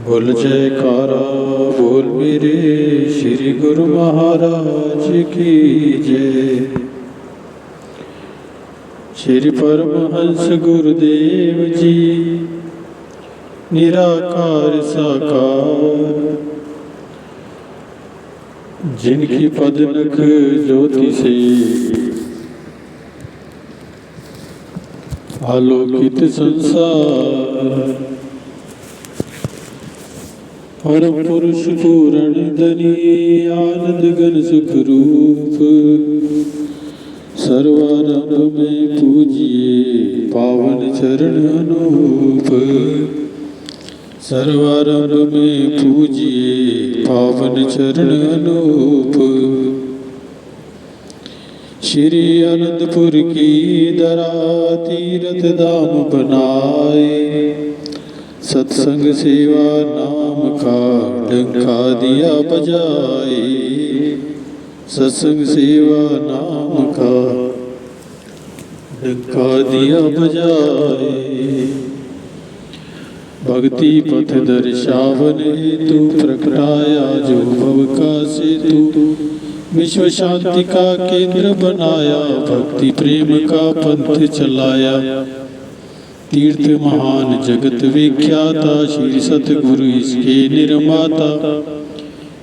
बोल जयकारा बोल मेरे श्री गुरु महाराज की जय। श्री परमहंस गुरुदेव जी निराकार साकार, जिनकी पदनख ज्योति से आलोकित संसार, परम पुरुष पूर्ण धनी आनंद घन सुख रूप, सर्वारंभ में पूजिए पावन चरण अनूप, सर्वारंभ में पूजिए पावन चरण अनूप। श्री अनंतपुर की धरा तीरथ धाम बनाए, सत्संग सेवा नाम का डंका दिया बजाए, सत्संग सेवा नाम का डंका दिया बजाए। भक्ति पथ दर्शावन हेतु प्रगटाया जो भव का सेतु, विश्व शांति का केंद्र बनाया, भक्ति प्रेम का पंथ चलाया। तीर्थ महान जगत विख्याता, श्री सतगुरु इसके निर्माता,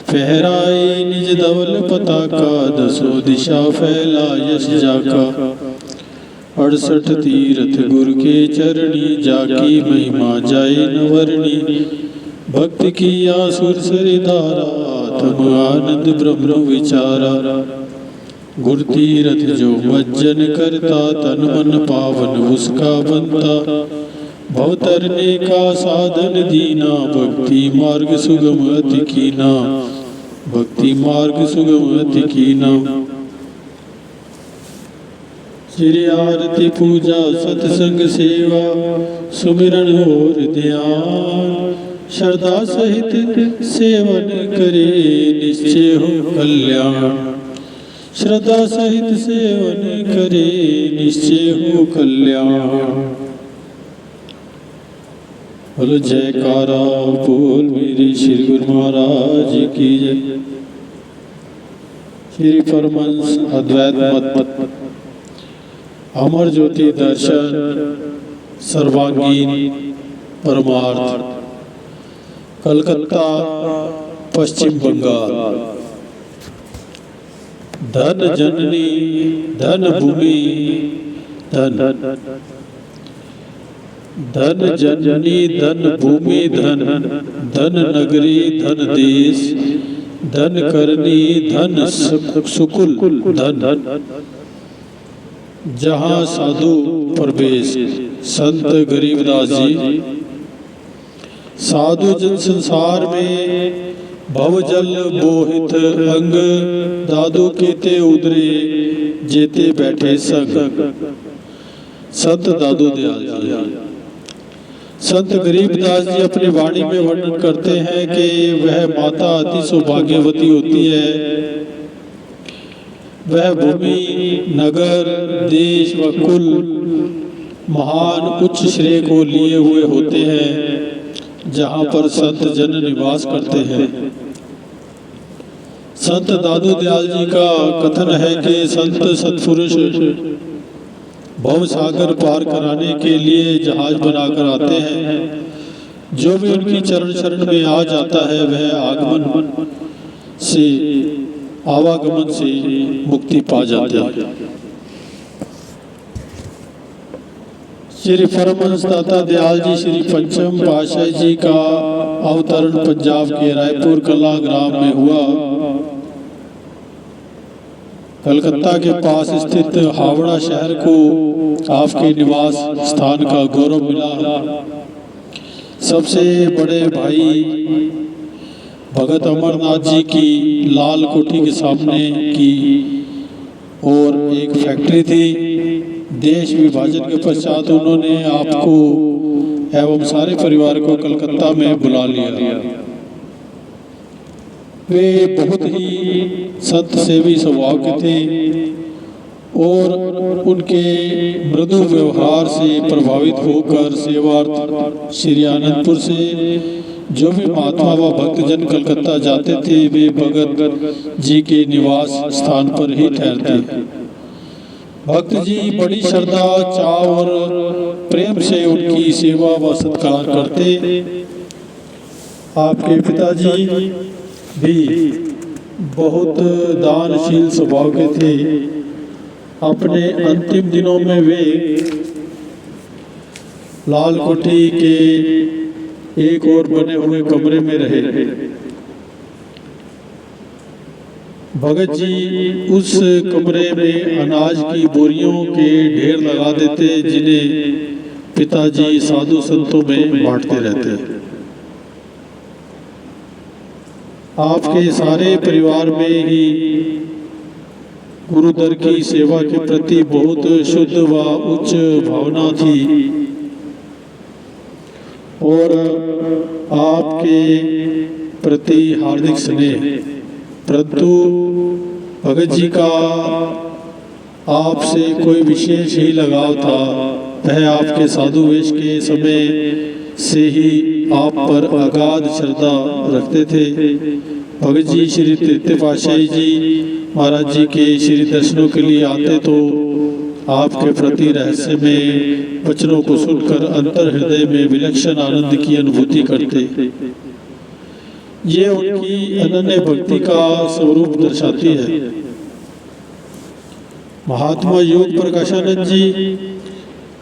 फहराए निज धवल पताका, दसों दिशा फैला यश जाका। 68 तीर्थ गुरु के चरणी, जाकी महिमा जाए नवरणी। भक्त की आसुर सरि धारा, आत्म आनंद ब्रह्म विचारा। गुरु तीरथ जो मज्जन करता, तन मन पावन उसका बनता। भव तरने का साधन दीना, भक्ति मार्ग सुगम अति कीना, भक्ति मार्ग सुगम अति कीना। श्री आरती पूजा सत्संग सेवा, सुमिरन और ध्यान, श्रद्धा सहित सेवन करे निश्चय हो कल्याण। श्रद्धा सहित सेवन करे निश्चय हो कल्याण। बोलो जयकारा बोल मेरे श्री गुरु महाराज की जय। श्री परमहंस अद्वैत मत अमर ज्योति दर्शन सर्वांगीण परमार्थ, कलकत्ता पश्चिम बंगाल। धन जननी धन भूमि धन, धन जननी धन भूमि धन, धन नगरी धन देश, धन करनी धन सुकुल धन। जहाँ साधु प्रवेश संत गरीबदास जी। साधु जन संसार में भवजल मोहित अंग, दादू केते उदरे जेते बैठे संग। संत दादू दयाल जी। संत गरीबदास जी अपनी वाणी में वर्णन करते हैं कि वह माता अति सौभाग्यवती होती है। वह भूमि नगर देश व कुल महान उच्च श्रेय को लिए हुए होते हैं, जहाँ पर संत जन निवास करते हैं। संत दादू दयाल जी का कथन है कि संत सत्पुरुष भव सागर पार कराने के लिए जहाज बनाकर आते हैं। जो भी उनकी चरण शरण में आ जाता है, वह आवागमन से मुक्ति पा जाता है। श्री परमहंस दाता दयाल जी श्री पंचम पातशाह जी का अवतरण पंजाब के रायपुर कला ग्राम में हुआ। कलकत्ता के पास स्थित हावड़ा शहर को आपके निवास स्थान का गौरव मिला। सबसे बड़े भाई भगत अमरनाथ जी की लाल कोठी के सामने की और एक फैक्ट्री थी। देश विभाजन के पश्चात उन्होंने आपको एवं सारे परिवार को कलकत्ता में बुला लिया। वे बहुत ही संत सेवी स्वभाव के थे और उनके मृदु व्यवहार से प्रभावित होकर सेवार्थ श्री आनंदपुर से जो भी महात्मा व भक्तजन कलकत्ता जाते थे वे भगत जी के निवास स्थान पर ही ठहरते। भक्त जी बड़ी श्रद्धा चाव और प्रेम से उनकी सेवा व सत्कार करते। आपके पिताजी भी बहुत दानशील स्वभाव के थे। अपने अंतिम दिनों में वे लाल कोठी के एक और बने हुए कमरे में रहे। भगत जी उस कमरे में अनाज की बोरियों के ढेर लगा देते, जिन्हें पिताजी साधु संतों में बांटते रहते। आपके सारे परिवार में ही गुरुदर की सेवा के प्रति बहुत शुद्ध व उच्च भावना थी और आपके प्रति हार्दिक स्नेह। परंतु भगत जी का आपसे कोई विशेष ही लगाव था। वह आपके साधु वेश के समय से ही आप पर अगाध श्रद्धा रखते थे। भगत जी श्री तृतीय पातशाही जी महाराज जी के श्री दर्शनों के लिए आते तो आपके प्रति रहस्य में वचनों को सुनकर अंतर हृदय में विलक्षण आनंद की अनुभूति करते। ये उनकी अनन्य भक्ति का स्वरूप दर्शाती है। महात्मा योग प्रकाशानंद जी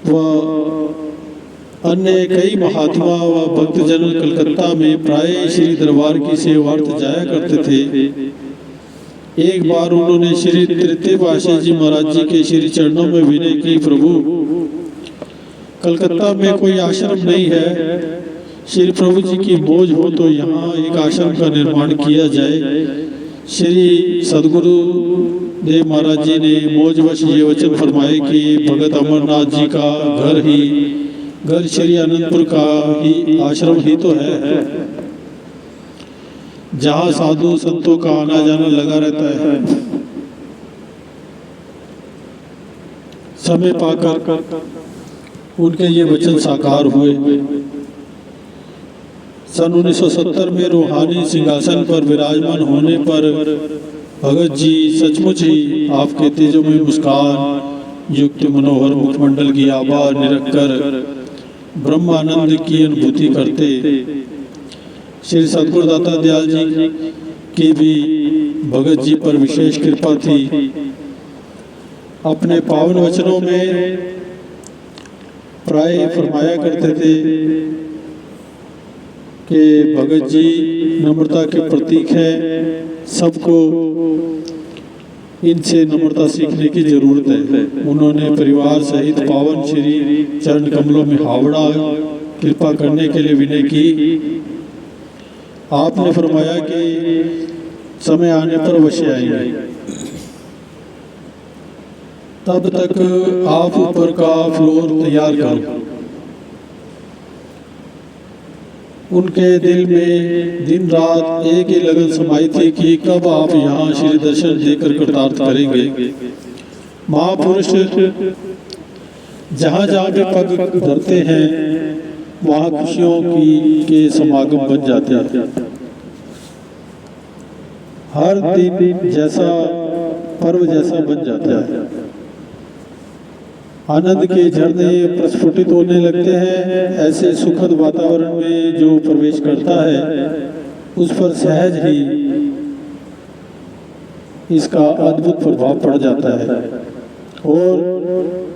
व अन्य कई महात्मा व भक्तजन कलकत्ता में प्राय श्री दरबार की सेवार्थ जाया करते थे। एक बार उन्होंने श्री तृतीय पातशाही जी महाराज जी के श्री चरणों में विनय की, प्रभु कलकत्ता में कोई आश्रम नहीं है, श्री प्रभु जी की मौज हो तो यहाँ एक आश्रम का निर्माण किया जाए। श्री सदगुरु देव महाराज जी ने मौजवश ये वचन फरमाए कि भगत अमरनाथ जी का घर श्री आनंदपुर का ही आश्रम ही तो है, जहाँ साधु संतों का आना जाना लगा रहता है। समय पाकर उनके ये वचन साकार हुए। सन 1970 में रूहानी सिंहासन पर विराजमान होने पर भगत जी सचमुच ही आपके तेजों में मुस्कान युक्त मनोहर मुखमंडल की आभा निरखकर ब्रह्मानंद की अनुभूति करते। श्री सतगुरुदाता दयाल जी की भी भगत जी पर विशेष कृपा थी। अपने पावन वचनों में प्राय फरमाया करते थे कि भगत जी नम्रता के प्रतीक है, सबको इनसे नम्रता सीखने की जरूरत है। उन्होंने परिवार सहित पावन श्री चरण कमलों में हावड़ा कृपा करने के लिए विनय की। आपने फरमाया कि समय आने पर अवश्य आएंगे, तब तक आप ऊपर का फ्लोर तैयार करो। उनके दिल में दिन रात एक ही लगन समाई थी कि कब आप यहाँ श्री दर्शन देकर कृतार्थ करेंगे। महापुरुष जहाँ जहाँ भी पग धरते हैं वहाँ खुशियों के समागम बन जाते हैं। हर दिन जैसा पर्व जैसा बन जाता है। आनंद के झरने प्रस्फुटित होने लगते हैं। ऐसे सुखद वातावरण में जो प्रवेश करता है उस पर सहज ही इसका अद्भुत प्रभाव पड़ जाता है और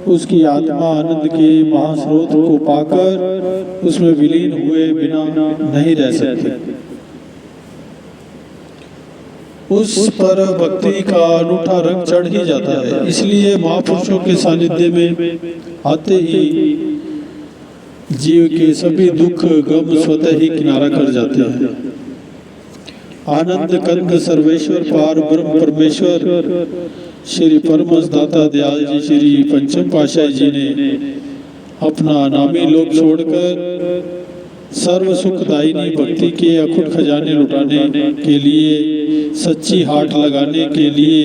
उसकी आत्मा आनंद के महास्रोत को पाकर उसमें विलीन हुए बिना नहीं रह सकती। उस पर भक्ति का अनूठा रंग चढ़ ही जाता है। इसलिए महापुरुषों के सानिध्य में आते ही जीव के सभी दुख गम स्वतः ही किनारा कर जाते हैं। आनंद कंद सर्वेश्वर पार ब्रह्म परमेश्वर श्री परमहंस दाता दयाल जी श्री पंचम पातशाही जी ने अपना नामी लोक छोड़कर सर्व सुखदायिनी भक्ति के अखुट खजाने लुटाने के लिए, सच्ची हाट लगाने के लिए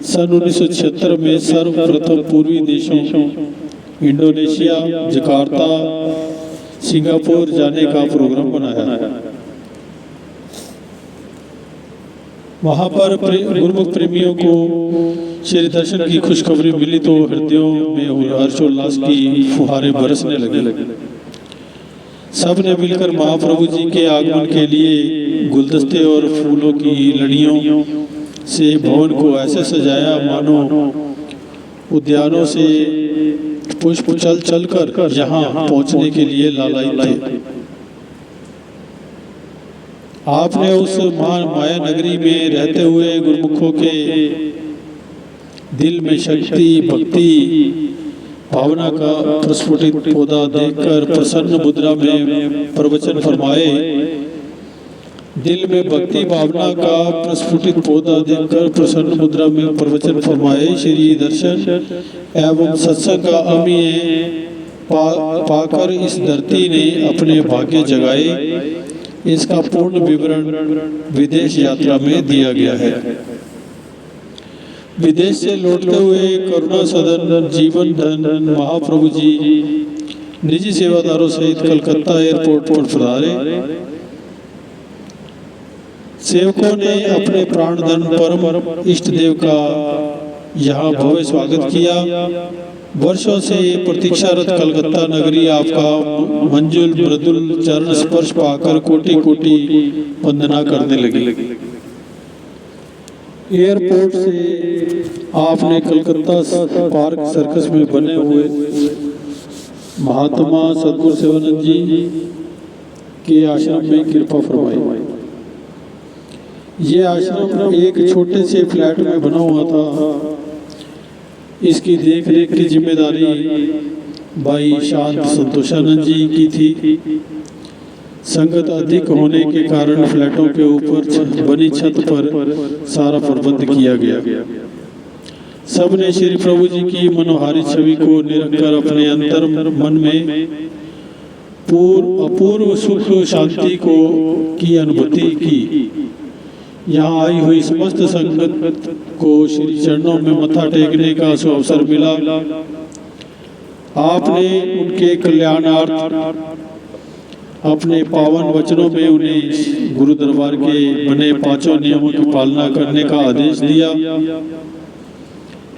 सन 1976 में सर्वप्रथम पूर्वी देशों इंडोनेशिया, जकार्ता, सिंगापुर जाने का प्रोग्राम बनाया। वहाँ पर गुरुमुख प्रेमियों को श्री दर्शन की खुशखबरी मिली तो हृदयों में हर्षोल्लास की फुहारें बरसने लगे। सब ने मिलकर महाप्रभु जी के आगमन के लिए गुलदस्ते और फूलों की लड़ियों से भवन को ऐसे सजाया मानो उद्यानों से पुष्प चल कर यहाँ पहुँचने के लिए लालायित थे। आपने उस माया नगरी में रहते हुए गुरुमुखों के दिल में शक्ति, भक्ति, भावना का प्रस्फुटित पौधा देखकर प्रसन्न मुद्रा में प्रवचन फरमाए। दिल में भक्ति भावना का प्रस्फुटित पौधा देखकर प्रसन्न मुद्रा में प्रवचन फरमाए। श्री दर्शन एवं सत्संग का अमीय पाकर इस धरती ने अपने भाग्य जगाए। इसका पूर्ण विवरण विदेश यात्रा में दिया गया है। विदेश से लौटते हुए करुणा सदन जीवन धन महाप्रभु जी निजी सेवादारों सहित कलकत्ता एयरपोर्ट पर पधारे। सेवकों ने अपने प्राणधन परम इष्ट देव का यहाँ भव्य स्वागत किया। वर्षों से प्रतीक्षारत कलकत्ता नगरी आपका मंजुल मृदुल चरण स्पर्श पाकर कोटि कोटि वंदना करने लगी। एयरपोर्ट से आपने कलकत्ता पार्क सर्कस में बने हुए महात्मा सद्गुरु सेवानंद जी के आश्रम में कृपा फरमाई। ये आश्रम एक छोटे से फ्लैट में बना हुआ था। इसकी देख रेख की जिम्मेदारी भाई शांत संतोषानंद जी की थी। संगत अधिक होने के कारण फ्लैटों के ऊपर बनी छत पर सारा प्रबंध किया गया। सबने श्री प्रभु जी की मनोहारी छवि को निरख कर अपने अंतर मन में अपूर्व सुख शांति की अनुभूति की। यहाँ आई हुई समस्त संगत को श्री चरणों में मत्था टेकने का अवसर मिला। आपने उनके कल्याणार्थ अपने पावन वचनों में उन्हें गुरु दरबार के बने 5 नियमों की पालना करने का आदेश दिया।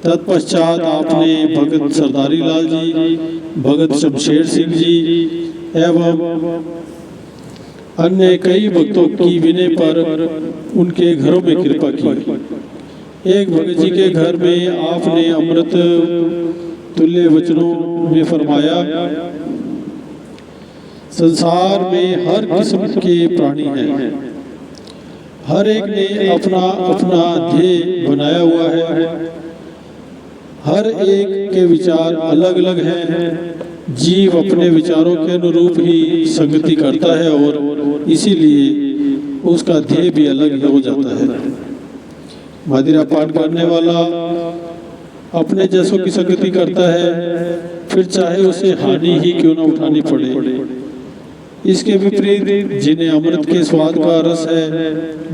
तत्पश्चात आपने भगत सरदारी लाल जी, भगत शमशेर सिंह जी एवं अन्य कई भक्तों की विनय पर उनके घरों में कृपा की। एक भगत जी के घर में आपने अमृत तुल्य वचनों में फरमाया, संसार में हर किस्म के प्राणी हैं, हर एक ने अपना अपना ध्येय बनाया हुआ है, हर एक के विचार अलग अलग हैं। जीव अपने विचारों के अनुरूप ही संगति करता है और इसीलिए उसका ध्येय भी अलग हो जाता है। मदिरा पान करने वाला अपने जैसों की संगति करता है, फिर चाहे उसे हानि ही क्यों न उठानी पड़े। इसके विपरीत जिन्हें अमृत के स्वाद का रस है,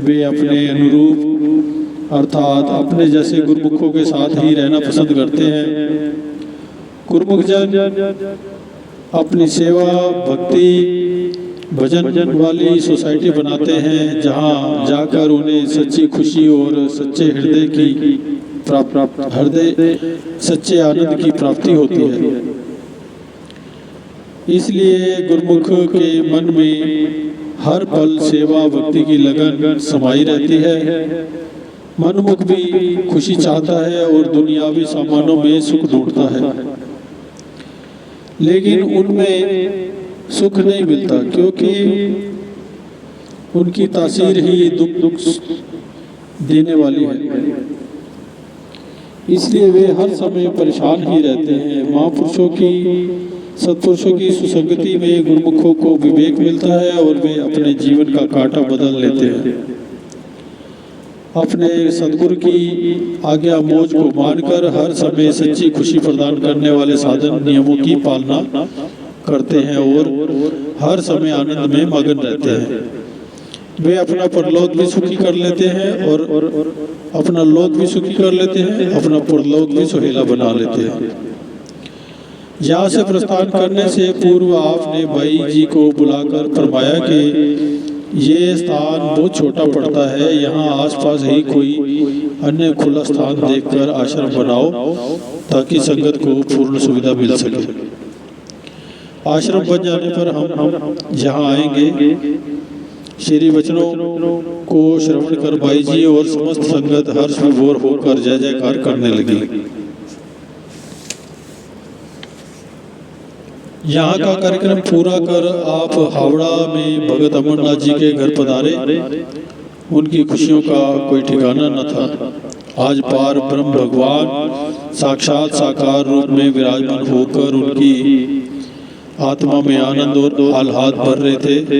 वे अपने अनुरूप अर्थात अपने जैसे गुरुमुखों के साथ ही रहना पसंद करते हैं। गुरुमुख जन अपनी सेवा भक्ति भजन वाली सोसाइटी बनाते हैं, जहां जाकर उन्हें सच्ची खुशी और सच्चे सच्चे आनंद की प्राप्ति होती है। इसलिए गुरुमुख के मन में हर पल सेवा भक्ति की लगन समाई रहती है। मनमुख भी खुशी चाहता है और दुनियावी सामानों में सुख ढूंढता है, लेकिन उनमें सुख नहीं मिलता क्योंकि उनकी तासीर ही दुख देने वाली है। इसलिए वे हर समय परेशान ही रहते हैं। महापुरुषों की सत्पुरुषों की सुसंगति में गुरुमुखों को विवेक मिलता है और वे अपने जीवन का कांटा बदल लेते हैं। अपने सद्गुरु की आज्ञा मौज को मानकर हर समय सच्ची खुशी प्रदान करने वाले साधन नियमों की पालना करते हैं और हर समय आनंद में मगन रहते हैं। वे अपना परलोक भी सुखी कर लेते हैं और अपना लोक भी सुखी कर लेते हैं, अपना परलोक भी सुहेला बना लेते हैं। यहाँ से प्रस्थान करने से पूर्व आपने भाई जी को बुलाकर फरमाया कि ये स्थान बहुत छोटा पड़ता है, यहाँ आसपास ही कोई अन्य खुला स्थान देखकर आश्रम बनाओ ताकि संगत को पूर्ण सुविधा मिल सके। आश्रम बन जाने पर हम यहाँ आएंगे। श्री वचनों को श्रवण कर भाई जी और समस्त संगत हर्ष विभोर होकर जय जयकार करने लगी। यहाँ का कार्यक्रम पूरा कर आप हावड़ा में भगत अमरनाथ जी के घर पधारे। उनकी खुशियों का कोई ठिकाना न था। आज पार ब्रह्म भगवान साक्षात साकार रूप में विराजमान होकर उनकी आत्मा में आनंद और आह्लाद भर रहे थे।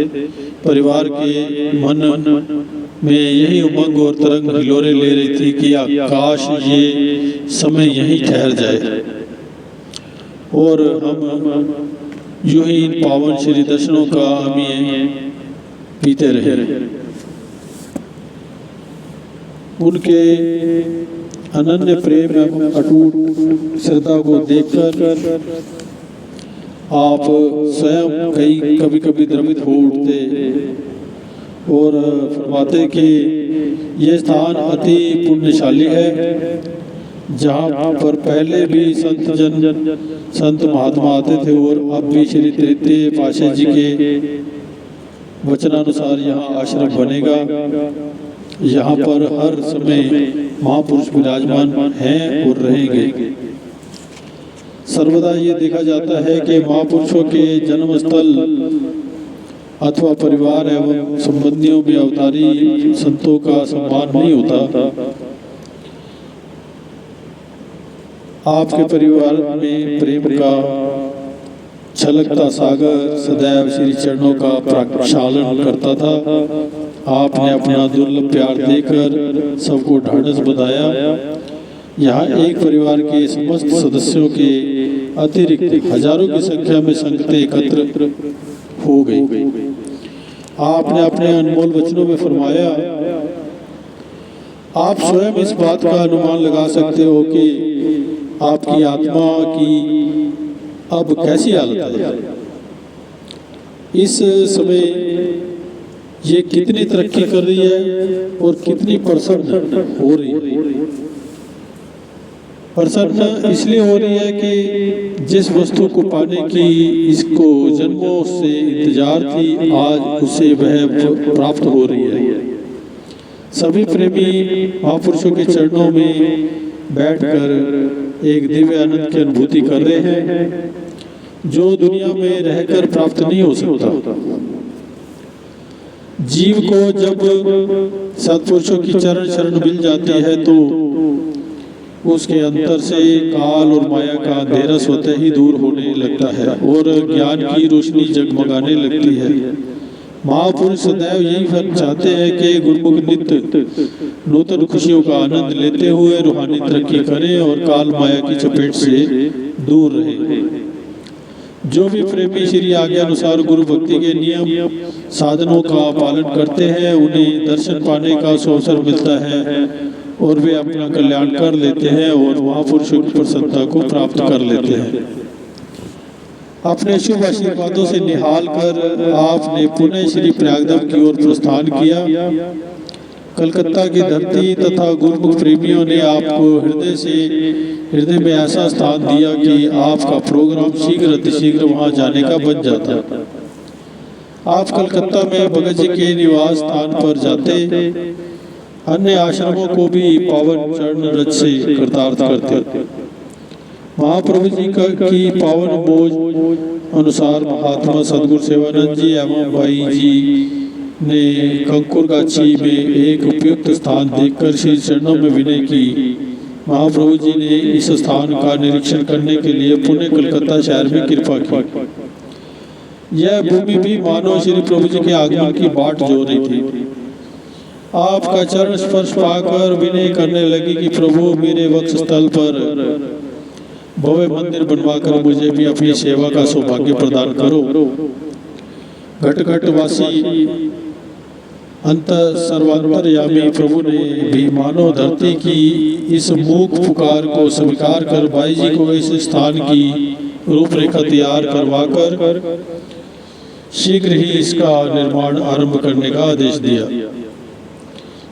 परिवार के मन में यही उमंग और तरंग हिलोरे ले रही थी कि आकाश ये समय यहीं ठहर जाए और हम यूं ही इन पावन श्री दर्शनों का अमीय पीते रहे। उनके अनन्य प्रेम एवं अटूट श्रद्धा को देखकर आप स्वयं कभी कभी द्रवित हो उठते और फरमाते कि यह स्थान अति पुण्यशाली है, जहाँ पर पहले भी संत महात्मा आते थे और अब भी श्री तृतीय पातशाह जी के वचनानुसार यहाँ आश्रम बनेगा। यहाँ पर हर समय महापुरुष विराजमान हैं और रहेंगे। सर्वदा ये देखा जाता है कि महापुरुषों के जन्म स्थल अथवा परिवार एवं संबंधियों में अवतारी संतों का सम्मान नहीं होता। आपके परिवार में प्रेम का छलकता सागर सदैव श्री चरणों का प्रक्षालन करता था। आपने अपना दुर्लभ प्यार देकर सबको ढाढ़स बंधाया। यहाँ एक परिवार के समस्त सदस्यों के अतिरिक्त हजारों की संख्या में संगतें एकत्र हो गई। आपने अपने अनमोल वचनों में फरमाया, आप स्वयं इस बात का अनुमान लगा सकते हो कि आपकी आत्मा की अब कैसी हालत है। इस समय ये कितनी तरक्की कर रही है और कितनी प्रसन्न हो रही है। प्रसन्न इसलिए हो रही है कि जिस वस्तु को पाने की इसको जन्मों से इंतजार थी, आज उसे वह प्राप्त हो रही है। सभी प्रेमी महापुरुषों के चरणों में बैठकर एक दिव्य आनंद की अनुभूति कर रहे हैं, जो दुनिया में रहकर प्राप्त नहीं हो सकता। जीव को जब सत्पुरुषों की चरण शरण मिल जाती है तो उसके अंतर से काल और माया का अंधेरा स्वतः ही दूर होने लगता है और ज्ञान की रोशनी जगमगाने लगती है। महापुरुष सदैव यही चाहते हैं कि गुरुमुख नित्य नूतन खुशियों का आनंद लेते हुए रूहानी तरक्की करें और काल माया की चपेट से दूर रहे। जो भी प्रेमी श्री आज्ञा अनुसार गुरु भक्ति के नियम साधनों का पालन करते हैं, उन्हें दर्शन पाने का अवसर मिलता है और वे अपना कल्याण कर लेते हैं और महापुरुषों की प्रसन्नता को प्राप्त कर लेते हैं। अपने शुभ आशीर्वादों से निहाल कर आपने पुनः श्री प्रयागधाम की ओर प्रस्थान किया। कलकत्ता की धरती तथा गुरुमुख प्रेमियों ने आपको हृदय में ऐसा स्थान दिया कि आपका प्रोग्राम शीघ्र अतिशीघ्र वहां जाने का बन जाता। आप कलकत्ता में भगत जी के निवास स्थान पर जाते, अन्य आश्रमों को भी पावन चरण रज से कृतार्थ करते। महाप्रभु जी की पावन बोझ अनुसार महात्मा सदगुरु सेवानंद जी एवं भाई जी ने कंकुरगाछी में एक उपयुक्त स्थान देखकर श्री चरणों में विनय की। महाप्रभु जी ने इस स्थान का निरीक्षण करने के लिए पुणे कलकत्ता शहर में कृपा की। यह भूमि भी मानो श्री प्रभु जी के आगमन की बाट जो रही थी। आपका चरण स्पर्श पाकर विनय करने लगी कि प्रभु मेरे वक्ष स्थल पर भव्य मंदिर बनवाकर मुझे भी अपनी सेवा का सौभाग्य प्रदान करो। घट घट वासी अंत सर्वांतरयामी प्रभु ने भी मानव धरती की इस मूक पुकार को स्वीकार कर भाई जी को इस स्थान की रूपरेखा तैयार करवाकर शीघ्र ही इसका निर्माण आरंभ करने का आदेश दिया।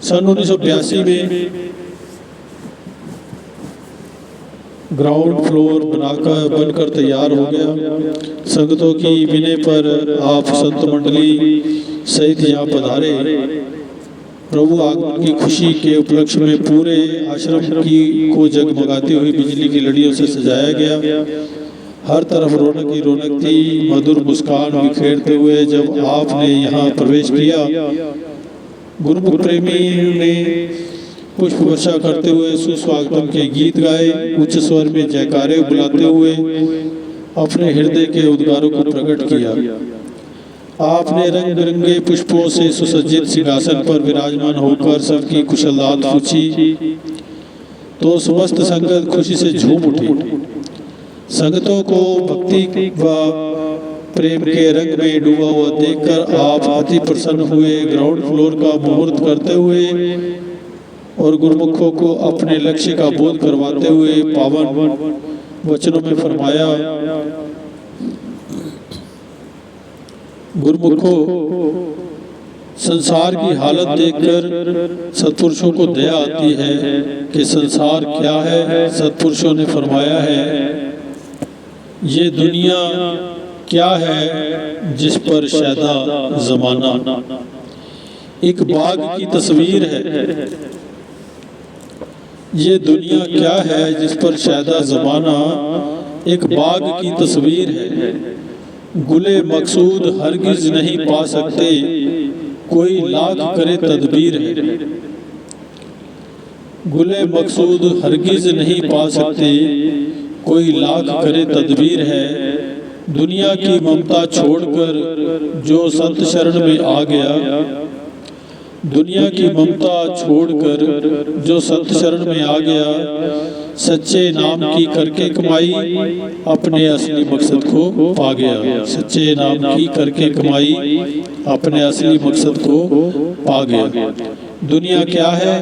सन 1982 में ग्राउंड फ्लोर बनकर तैयार हो गया। संगतों की विनय पर आप संत मंडली सहित यहाँ पधारे। प्रभु आगमन की खुशी के उपलक्ष्य में पूरे आश्रम की को जगमगाती हुई बिजली की लड़ियों से सजाया गया। हर तरफ रौनक ही रौनक थी। मधुर मुस्कान बिखेरते हुए जब आपने यहाँ प्रवेश किया, गुरुमुख प्रेमी ने पुष्प वर्षा करते हुए सुस्वागतम के गीत गाए, उच्च स्वर में जयकारे बुलाते हुए अपने हृदय के उद्गारों को प्रकट किया। आपने रंग बिरंगे पुष्पों से सुसज्जित सिंहासन पर विराजमान होकर सबकी कुशलदात पूछी तो समस्त संगत खुशी से झूम उठी। संगतों को भक्ति व प्रेम के रंग में डूबा हुआ देखकर आप अति प्रसन्न हुए। ग्राउंड फ्लोर का मुहूर्त करते हुए और गुरुमुखों को अपने लक्ष्य का बोध करवाते हुए पावन वचनों में फरमाया, गुरुमुखों, संसार की हालत देखकर सत्पुरुषों को दया आती है कि संसार क्या है। सत्पुरुषों ने फरमाया है, ये दुनिया क्या है जिस पर शैदा जमाना। एक बाग की तस्वीर है। ये दुनिया क्या है जिस पर शैदा जमाना, एक बाग की तस्वीर है। गुले मकसूद हरगिज नहीं पा सकते, कोई लाख करे तदबीर है। गुले मकसूद हरगिज नहीं पा सकते, कोई लाख करे तदबीर है। दुनिया की ममता छोड़कर जो संत शरण में आ गया, दुनिया की ममता छोड़कर जो संत शरण में आ गया, सच्चे नाम की करके कमाई अपने असली मकसद को पा गया। सच्चे नाम की करके कमाई अपने असली मकसद को पा गया। दुनिया क्या है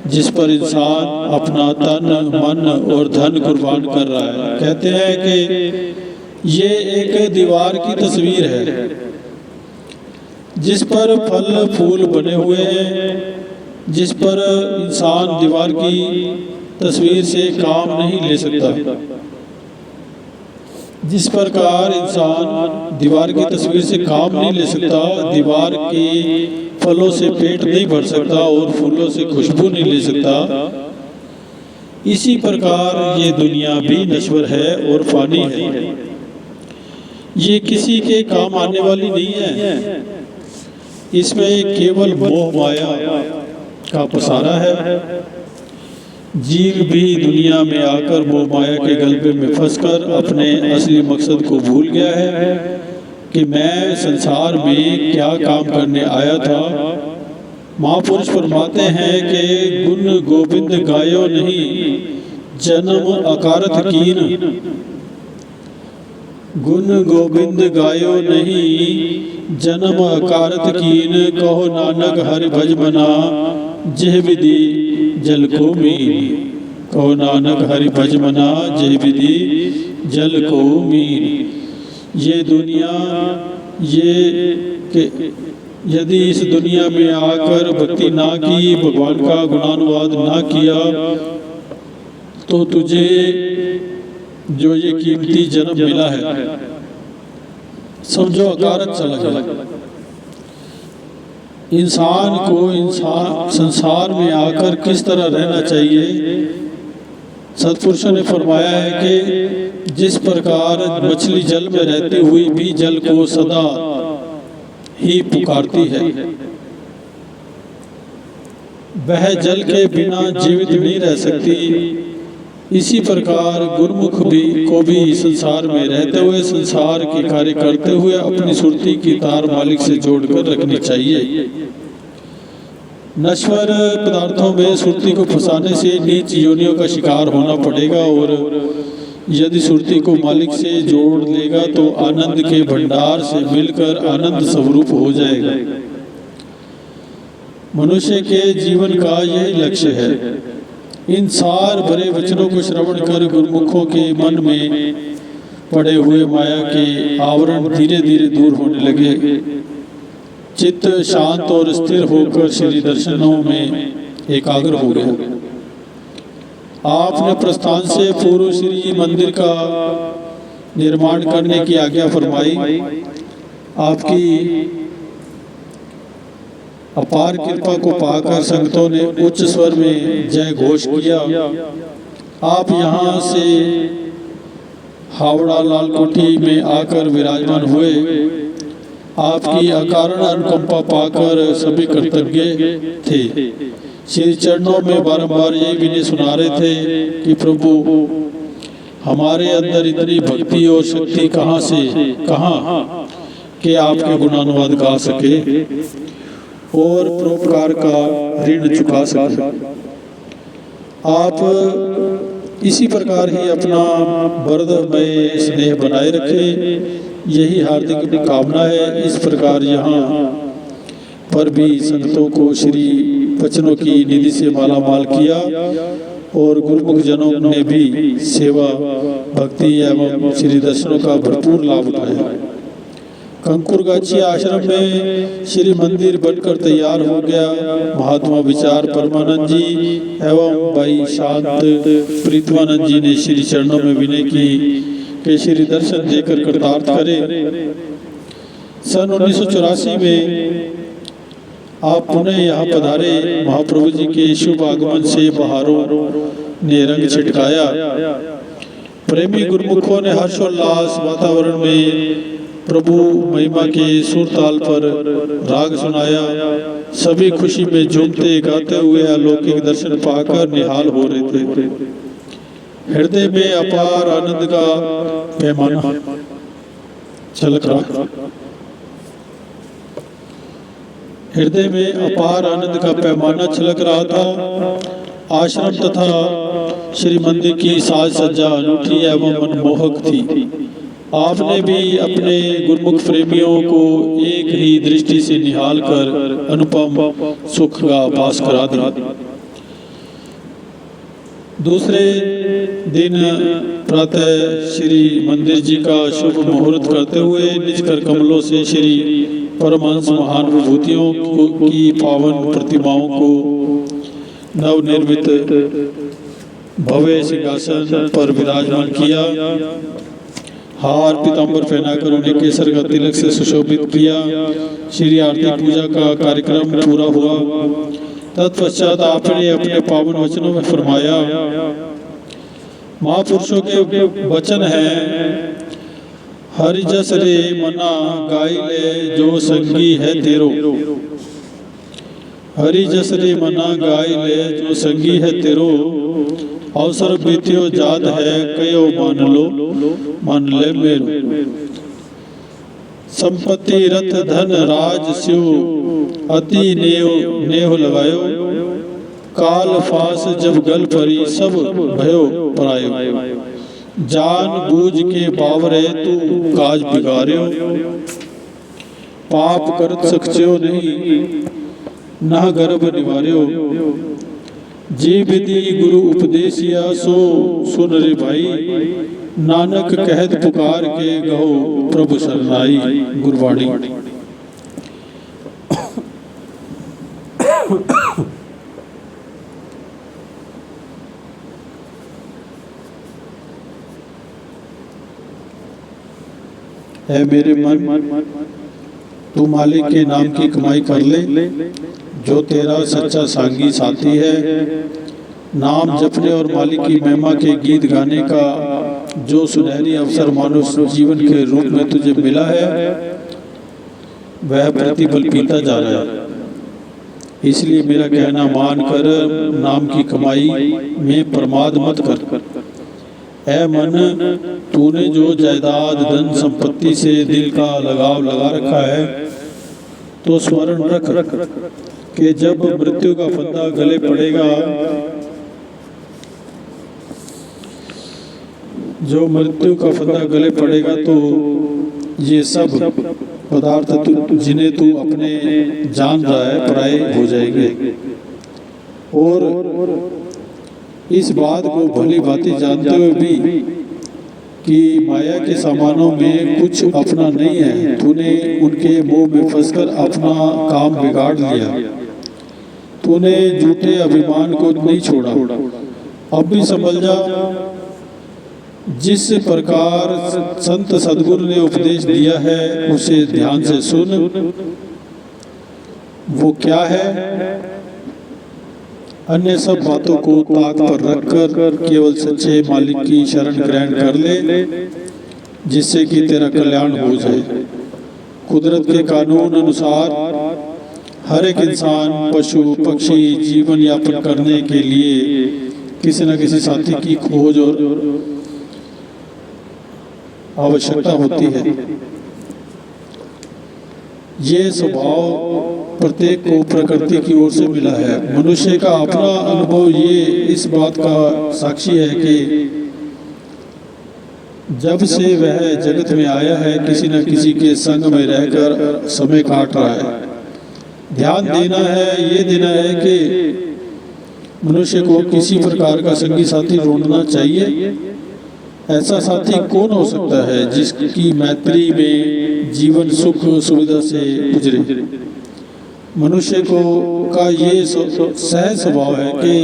जिस पर इंसान अपना तन मन और धन कुर्बान कर रहा है। कहते हैं कि ये एक दीवार की तस्वीर है जिस पर फल फूल बने हुए हैं, जिस पर इंसान दीवार की तस्वीर से काम नहीं ले सकता। जिस प्रकार इंसान दीवार की तस्वीर से काम नहीं ले सकता, दीवार के फलों से पेट नहीं भर सकता और फूलों से खुशबू नहीं ले सकता, इसी प्रकार ये दुनिया भी नश्वर है और फानी है। ये किसी के काम आने वाली नहीं है। इसमें केवल मोह माया का पसारा है। जीव भी दुनिया में आकर मोह माया के गलबे में फंसकर अपने असली मकसद को भूल गया है कि मैं संसार में क्या काम करने आया था। महापुरुष फरमाते हैं कि गुण गोविंद गायो नहीं, जन्म अकारत कीन। गुण गोविंद गायो नहीं, जन्म अकारत कीन। कहो नानक हरि भज मना, जेह विधि जल को मीन। कहो नानक हरि भज मना, जेह विधि जल को मीन। ये दुनिया ये यदि इस दुनिया में आकर भक्ति ना की, भगवान का गुणानुवाद ना किया, तो तुझे जो ये कीमती जन्म मिला है समझो अकारत चला गया। इंसान को संसार में आकर किस तरह रहना चाहिए, सत्पुरुषों ने फरमाया है कि जिस प्रकार मछली जल में रहती हुई भी जल को सदा ही पुकारती है, वह जल के बिना जीवित नहीं रह सकती। इसी प्रकार गुरुमुख को भी संसार में रहते हुए संसार के कार्य करते हुए अपनी सुरती की तार मालिक से जोड़कर रखनी चाहिए। नश्वर पदार्थों में सुरती को फंसाने से नीच योनियों का शिकार होना पड़ेगा, और यदि सुरती को मालिक से जोड़ लेगा तो आनंद के भंडार से मिलकर आनंद स्वरूप हो जाएगा। मनुष्य के जीवन का यही लक्ष्य है। इन सार भरे वचनों को श्रवण कर गुरुमुखों के मन में पड़े हुए माया के आवरण धीरे धीरे दूर होने लगे। चित्त शांत और स्थिर होकर श्री दर्शनों में एकाग्र हो गया। आपने प्रस्थान से पूर्व श्री मंदिर का निर्माण करने की आज्ञा फरमाई। आपकी अपार कृपा को पाकर संगतों ने उच्च स्वर में जय घोष किया। आप यहाँ से हावड़ा लालकोठी में आकर विराजमान हुए। आपकी अकारण अनुकंपा पाकर सभी कृतज्ञ थे। श्री चरणों में बारंबार यही विनय सुना रहे थे कि प्रभु, हमारे अंदर इतनी भक्ति और शक्ति कहाँ कि आपके गुणानुवाद गा सके और परोपकार का ऋण चुका सके। आप इसी प्रकार ही अपना वरदमय स्नेह बनाए रखे, यही हार्दिक कामना है। इस प्रकार यहाँ पर भी संतों को श्री वचनों की निधि से माला माल किया और गुरुमुख जनों ने भी सेवा भक्ति एवं श्री दर्शनों का भरपूर लाभ उठाया। कंकुरगाछी आश्रम में श्री मंदिर बनकर तैयार हो गया। महात्मा विचार परमानंद जी एवं भाई शांत प्रीतमानंद जी ने श्री चरणों में विनय की कि श्री दर्शन देकर कृतार्थ करे। सन 1984 में आप पुनः यहाँ पधारे। महाप्रभु जी के शुभ आगमन से बहारों ने रंग छिटकाया। प्रेमी गुरुमुखों ने हर्षोल्लास वातावरण में प्रभु महिमा के सुर ताल पर राग सुनाया। सभी खुशी में झूमते गाते हुए अलौकिक दर्शन पाकर निहाल हो रहे थे। हृदय में अपार आनंद का पैमाना छलक रहा हृदय में अपार आनंद का पैमाना छलक रहा था। आश्रम तथा श्री मंदिर की साज सज्जा अनूठी एवं मनमोहक थी। आपने भी अपने गुरुमुख प्रेमियों को एक ही दृष्टि से निहाल कर अनुपम सुख का आभास करा दिया। दूसरे दिन प्रातः श्री मंदिर जी का शुभ मुहूर्त करते हुए निज कर कमलों से श्री परमहंस महानुभूतियों की पावन प्रतिमाओं को नवनिर्मित भव्य सिंहासन पर विराजमान किया। हार पीतांबर पहनाकर उन्हें केसर का तिलक से सुशोभित किया। श्री आरती पूजा का कार्यक्रम पूरा हुआ। तत्पश्चात आपने अपने पावन वचनों में फरमाया, महापुरुषों के वचन हैं, हरि जस रे मना गाई ले जो संगी है तेरो। हरि जस रे मना गाई ले जो संगी है तेरो। अवसर बीत्यो जात है कयो मान ले मेरो। संपत्ति रथ धन राज स्यो अति नेह लगायो। काल फास जब गल परी सब भयो परायो। जान बूझ के बावरे तू काज बिगाड़ियो। पाप करत सकछो नहीं ना गर्भ निवार्यो। जी विधि गुरु उपदेशिया सो सुन रे भाई। नानक कहत पुकार के गहो प्रभु शरणाई। गुरबाणी। है मेरे मन, तू मालिक के नाम की कमाई कर ले, जो तेरा सच्चा सांगी साथी है। नाम जपने और मालिक की महिमा के गीत गाने का जो सुनहरी अवसर मानव जीवन के रूप में तुझे मिला है, वह प्रतिबल पीता जा रहा है। इसलिए मेरा कहना मान कर नाम की कमाई में प्रमाद मत कर। ऐ मन, तूने जो जायदाद धन संपत्ति से दिल का लगाव लगा रखा है, तो स्मरण रख कि जब मृत्यु का फंदा गले पड़ेगा, जो मृत्यु का फंदा गले पड़ेगा, तो ये सब पदार्थ जिन्हें तू अपने जान रहा है पराये हो जाएंगे। और इस बात को भली भांति जानते हुए भी कि माया के सामानों में कुछ अपना नहीं है, तूने उनके मोह में फंसकर अपना काम बिगाड़ लिया। तूने झूठे अभिमान को नहीं छोड़ा। अब भी समझ जा, जिस प्रकार संत सदगुरु ने उपदेश दिया है उसे ध्यान से सुन। वो क्या है? अन्य सब बातों को ताक पर रखकर केवल सच्चे मालिक की शरण ग्रहण कर ले, जिससे कि तेरा कल्याण हो जाए। कुदरत के कानून अनुसार हर एक इंसान, पशु पक्षी जीवन यापन करने के लिए किसी न किसी साथी की खोज और आवश्यकता होती है। ये स्वभाव प्रत्येक को प्रकृति की ओर से मिला है। मनुष्य का अपना अनुभव ये इस बात का साक्षी है कि जब से वह जगत में आया है किसी न किसी के संग में रहकर समय काट रहा है। ध्यान देना है, ये देना है कि मनुष्य को किसी प्रकार का संगी साथी ढूंढना चाहिए। ऐसा साथी कौन हो सकता है जिसकी मैत्री में जीवन सुख सुविधा से गुजरे। मनुष्य को का ये सहज स्वभाव है कि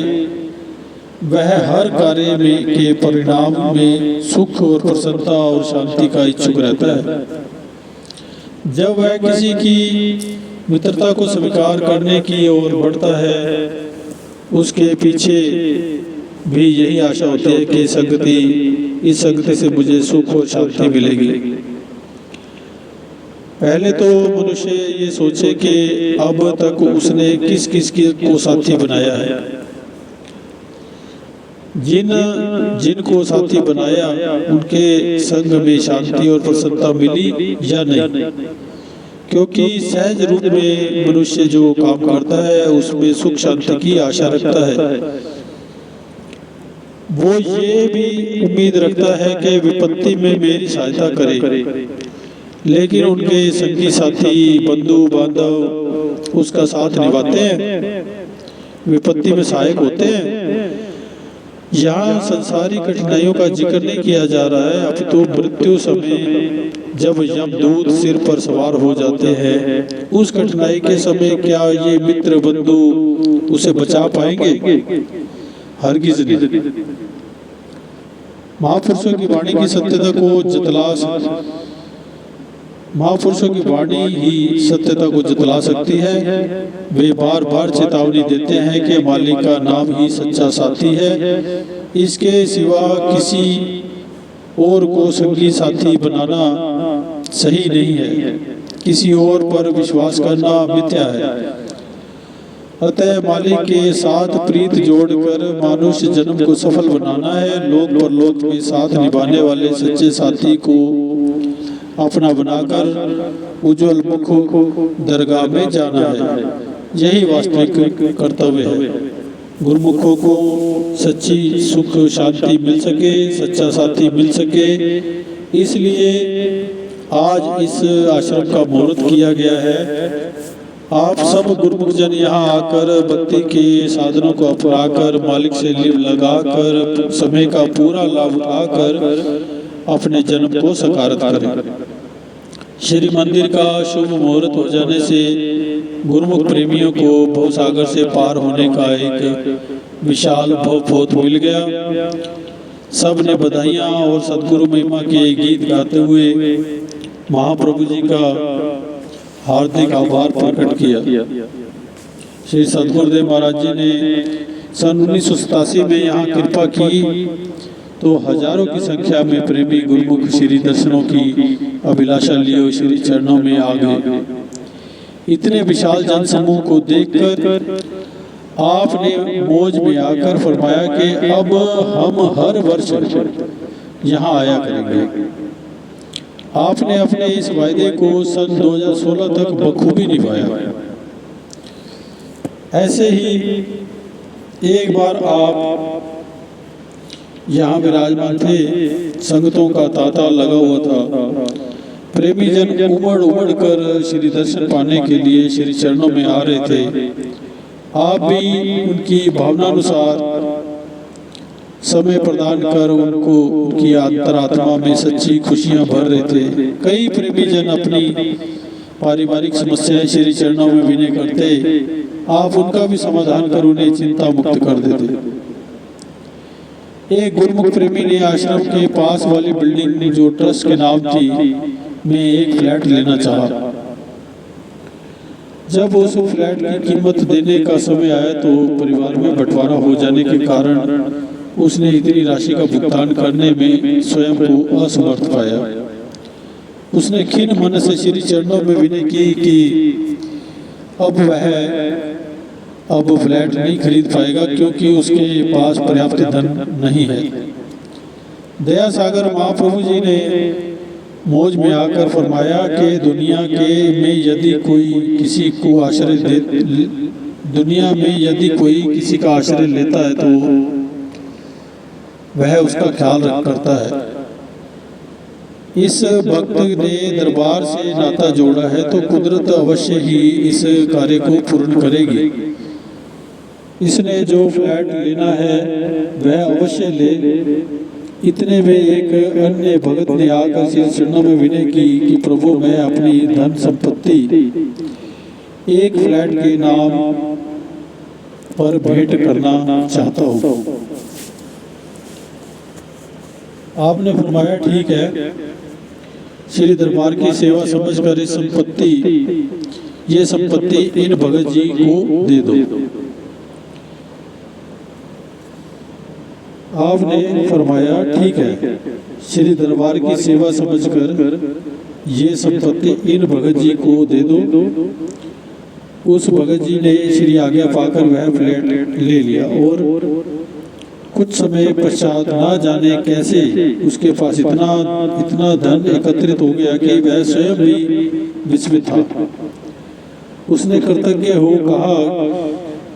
वह हर कार्य में के परिणाम में सुख और प्रसन्नता और शांति का इच्छुक रहता है। जब वह किसी की मित्रता को स्वीकार करने की ओर बढ़ता है, उसके पीछे भी यही आशा होती है कि इस संगति से मुझे सुख और शांति मिलेगी। पहले तो मनुष्य ये सोचे कि अब तक उसने किस किस को साथी बनाया है। जिनको साथी बनाया उनके संग में शांति और प्रसन्नता मिली या नहीं, क्योंकि सहज रूप में मनुष्य जो काम करता है उसमें सुख शांति की आशा रखता है। वो ये भी उम्मीद रखता है कि विपत्ति में मेरी सहायता करे, लेकिन उनके संगी साथी बंधु बांधव उसका साथ निभाते हैं, विपत्ति में सहायक होते हैं। यहाँ संसारी कठिनाइयों का जिक्र नहीं किया जा रहा है। अब तो मृत्यु समय जब यमदूत सिर पर सवार हो जाते हैं, उस कठिनाई के समय क्या ये मित्र बंधु उसे बचा पाएंगे? हरगिज नहीं। महापुरुषों की वाणी की सत्यता को महापुरुषों की वाणी ही सत्यता को जतला सकती है। वे बार बार चेतावनी देते हैं कि मालिक का नाम ही सच्चा साथी है, इसके सिवा किसी और को संगी साथी बनाना सही नहीं है, किसी और पर विश्वास करना मिथ्या है। अतः मालिक के साथ प्रीत जोड़कर मनुष्य जन्म को सफल बनाना है। लोक परलोक में साथ निभाने वाले सच्चे साथी को अपना बनाकर उज्जवल मुख दरगाह में जाना है। यही वास्तविक कर्तव्य है। गुरुमुखों को सच्ची सुख शांति मिल सके, सच्चा साथी मिल सके, इसलिए आज इस आश्रम का मुहूर्त किया गया है। आप सब गुरुमुख जन यहाँ आकर भक्ति के साधनों को अपनाकर मालिक से लिव लगाकर समय का पूरा लाभ उठाकर अपने जन्म को सकारत करें। श्री मंदिर का शुभ मुहूर्त हो जाने से गुरुमुख प्रेमियों को भवसागर से पार होने का एक विशाल भवपोत मिल गया। सब ने बधाइयाँ और सदगुरु महिमा के गीत गाते हुए महाप्रभु जी का हार्दिक आभार प्रकट किया। श्री सदगुरुदेव महाराज जी ने सन 1987 में यहाँ कृपा की तो हजारों की संख्या में प्रेमी गुरुमुख श्री दर्शनों की अभिलाषा लिए श्री चरणों में आ गए। इतने विशाल जनसमूह को देखकर आपने मौज में आकर फरमाया कि अब हम हर वर्ष यहाँ आया करेंगे। आपने अपने इस वायदे को सन 2016 तक बखूबी निभाया। ऐसे ही एक बार आप यहाँ विराजमान थे, संगतों का तांता लगा हुआ था। प्रेमी जन उमड़ उमड़ कर श्री दर्शन पाने के लिए श्री चरणों में आ रहे थे। आप भी उनकी भावनानुसार समय प्रदान कर उनको उनकी अंतरात्मा में सच्ची खुशियां भर रहे थे। कई प्रेमी जन अपनी पारिवारिक समस्याएं श्री चरणों में विनय करते, आप उनका भी समाधान कर उन्हें चिंता मुक्त कर देते। एक गुरुमुख प्रेमी ने आश्रम के पास वाली बिल्डिंग जो ट्रस्ट के नाम थी में एक फ्लैट लेना चाहा। जब उस फ्लैट की कीमत देने का समय आया तो परिवार में बंटवारा हो जाने के कारण उसने इतनी राशि का भुगतान करने में स्वयं को असमर्थ पाया। उसने खिन्न मन से श्री चरणों में विनय की कि अब फ्लैट नहीं खरीद पाएगा क्योंकि उसके पास पर्याप्त धन नहीं है। दया सागर महाप्रभु जी ने मौज में आकर फरमाया कि दुनिया में यदि कोई किसी का आश्रय लेता है तो वह उसका ख्याल करता है। इस भक्त ने दरबार से नाता जोड़ा है तो कुदरत अवश्य ही इस कार्य को पूर्ण करेगी। इसने जो फ्लैट लेना है वह अवश्य ले। इतने में एक अन्य भगत ने आकर श्री चरणों में विनय की कि प्रभु मैं अपनी धन संपत्ति एक फ्लैट के नाम पर भेंट करना चाहता हूँ। आपने फरमाया ठीक है, श्री दरबार की सेवा समझकर ये संपत्ति इन भगत जी को दे दो। आपने फरमाया ठीक है, श्री दरबार की सेवा समझकर ये संपत्ति इन भगत जी को दे दो। उस भगत जी ने श्री आज्ञा पाकर वह फ्लैट ले लिया और कुछ समय पश्चात ना जाने कैसे उसके पास इतना धन एकत्रित हो गया कि वह स्वयं भी विस्मित था। उसने कृतज्ञ हो कहा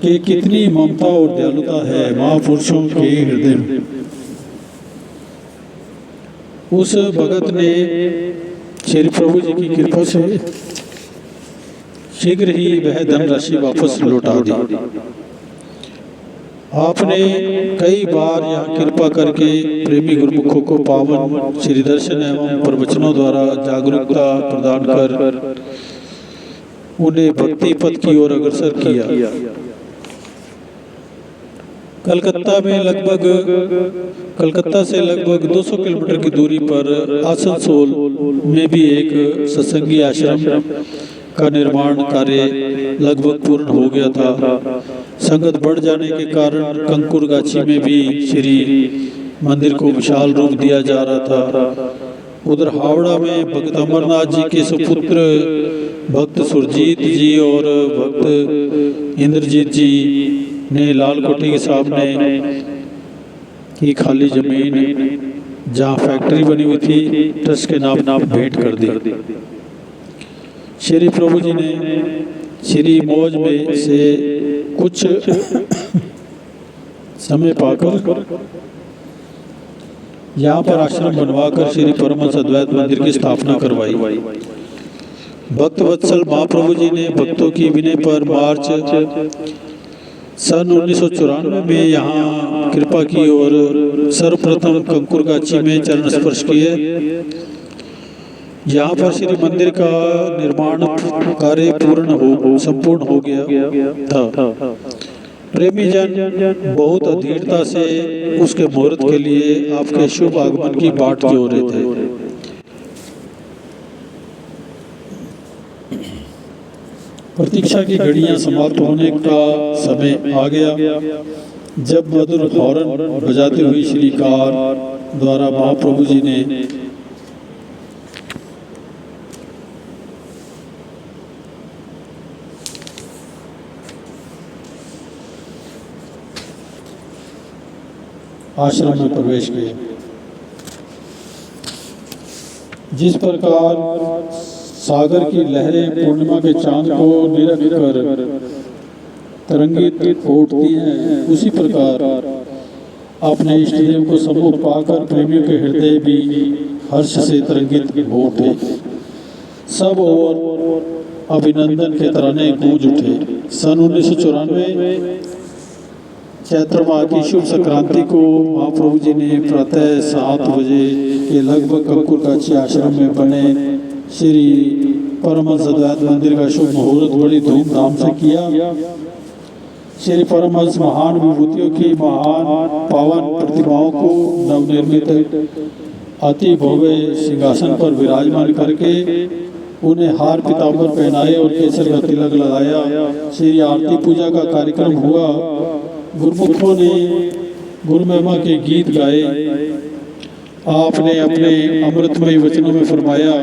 कि कितनी ममता और दयालुता है महापुरुषों के हृदय में। उस भगत ने श्री प्रभु जी की कृपा से शीघ्र ही वह धनराशि वापस लौटा दी। आपने कई बार यहाँ कृपा करके प्रेमी गुरुमुखों को पावन श्री दर्शन एवं प्रवचनों द्वारा जागरूकता प्रदान कर उन्हें भक्ति पथ की ओर अग्रसर किया। कलकत्ता से लगभग 200 किलोमीटर की दूरी पर आसनसोल में भी एक सत्संगी आश्रम का निर्माण कार्य लगभग पूर्ण हो गया था। संगत बढ़ जाने के कारण कंकुरगाछी में भी श्री मंदिर को विशाल रूप दिया जा रहा था। उधर हावड़ा में भक्त अमरनाथ जी के सुपुत्र भक्त सुरजीत जी और भक्त इंद्रजीत जी ने लाल कोठी के सामने की खाली जमीन जहाँ फैक्ट्री बनी हुई थी ट्रस्ट के नाम भेंट कर दी। श्री प्रभु जी ने श्री मौज में से कुछ समय पाकर यहाँ पर आश्रम बनवाकर श्री परमहंस अद्वैत मंदिर की स्थापना करवाई। भक्त वत्सल महाप्रभु जी ने भक्तों की विनय पर मार्च सन 1994 में यहाँ कृपा की और सर्वप्रथम कंकुरगाछी में चरण स्पर्श किए। यहाँ पर श्री मंदिर का निर्माण कार्य संपूर्ण हो गया था। प्रेमी जन बहुत अधीरता से उसके मुहूर्त के लिए आपके शुभ आगमन की बाट जोड़ रहे थे। प्रतीक्षा की घड़ियां समाप्त होने का समय आ गया जब मधुर हॉर्न बजाते हुए श्री कार द्वारा महाप्रभु जी ने आश्रम में प्रवेश किया। जिस प्रकार सागर की लहरें पूर्णिमा के चांद को निरख कर तरंगित उठती हैं, उसी प्रकार अपने इष्टदेव को सम्मुख पाकर प्रेमियों के हृदय भी हर्ष से तरंगित हो उठे। सब और अभिनंदन के तराने गूंज उठे। सन 1994 चैत्र माह की शुभ संक्रांति को महाप्रभु जी ने प्रातः 7 बजे के लगभग कंकुरगाछी आश्रम में बने श्री परमहंस अद्वैत मंदिर का शुभ मुहूर्त बड़ी धूमधाम से किया। श्री परमहंस महान विभूतियों की महान पावन प्रतिमाओं को नवनिर्मित अति भव्य सिंहासन पर विराजमान करके उन्हें हार पीताम्बर पहनाए और केसर का तिलक लगाया। श्री आरती पूजा का कार्यक्रम हुआ। गुरुमुखों ने गुरु महिमा के गीत गाए। आपने अपने अमृतमय वचनों में फरमाया,